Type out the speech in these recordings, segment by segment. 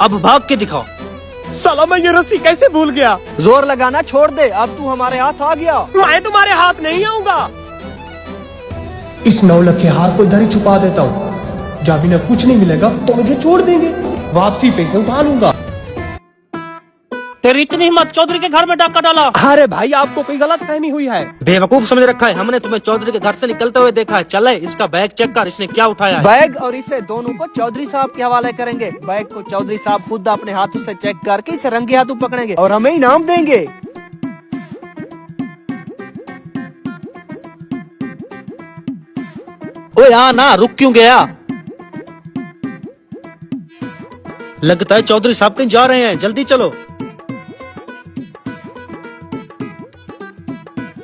अब भाग के दिखाओ। साला मैं ये रस्सी कैसे भूल गया। जोर लगाना छोड़ दे, अब तू हमारे हाथ आ गया। मैं तुम्हारे हाथ नहीं आऊंगा। इस 9 लाख के हार को इधर ही छुपा देता हूँ। जब इन्हें कुछ नहीं मिलेगा तो मुझे छोड़ देंगे, वापसी पैसे उठा लूंगा। तेरी इतनी हिम्मत, चौधरी के घर में डाका डाला। अरे भाई आपको कोई गलत फहमी हुई है। बेवकूफ समझ रखा है, हमने तुम्हें चौधरी के घर से निकलते हुए देखा है। चले इसका बैग चेक कर, इसने क्या उठाया है। बैग और इसे दोनों को चौधरी साहब के हवाले करेंगे। बैग को चौधरी साहब खुद अपने हाथों से चेक करके इसे रंगे हाथों पकड़ेंगे और हमें इनाम देंगे। ओए हाँ ना, रुक क्यों गया? लगता है चौधरी साहब कहीं जा रहे हैं, जल्दी चलो।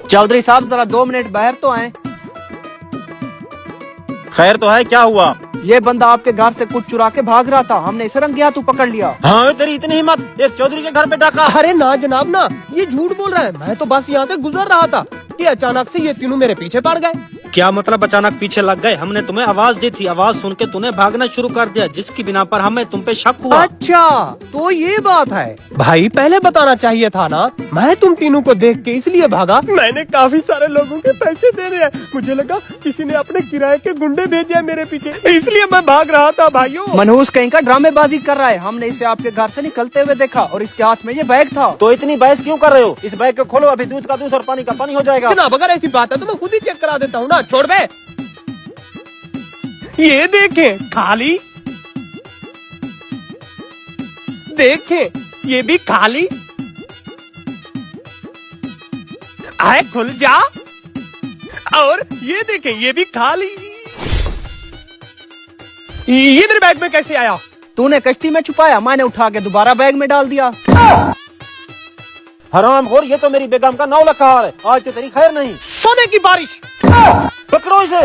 चौधरी साहब जरा 2 मिनट बाहर तो आए। खैर तो है, क्या हुआ? ये बंदा आपके घर से कुछ चुरा के भाग रहा था, हमने इसे रंगे हाथों पकड़ लिया। हाँ तेरी इतनी हिम्मत, एक चौधरी के घर पे डाका। अरे ना जनाब ना, ये झूठ बोल रहा है। मैं तो बस यहाँ से गुजर रहा था कि अचानक से ये तीनों मेरे पीछे पड़ गए। क्या मतलब अचानक पीछे लग गए? हमने तुम्हें आवाज दी थी, आवाज सुन के तूने भागना शुरू कर दिया, जिसकी बिना पर हमें तुम पे शक हुआ। अच्छा तो ये बात है। भाई पहले बताना चाहिए था ना, मैं तुम तीनों को देख के इसलिए भागा। मैंने काफी सारे लोगों के पैसे देने हैं, मुझे लगा किसी ने अपने किराए के गुंडे भेजे हैं मेरे पीछे, इसलिए मैं भाग रहा था। भाइयों मनहूस कहीं का ड्रामेबाजी कर रहा है। हमने इसे आपके घर से निकलते हुए देखा और इसके हाथ में ये बैग था। तो इतनी बहस क्यों कर रहे हो? इस बैग को खोलो, अभी दूध का दूध और पानी का पानी हो जाएगा। जनाब अगर ऐसी बात है तो मैं खुद ही चेक करा देता हूँ ना, छोड़ बे। ये देखें खाली, देखें ये भी खाली। आए खुल जा। और ये देखें ये भी खाली। ये मेरे बैग में कैसे आया? तूने कश्ती में छुपाया, मैंने उठा के दोबारा बैग में डाल दिया। हरामखोर, ये तो मेरी बेगम का 9 लाख का हार है। आज तो तेरी खैर नहीं। सोने की बारिश। पकड़ो इसे।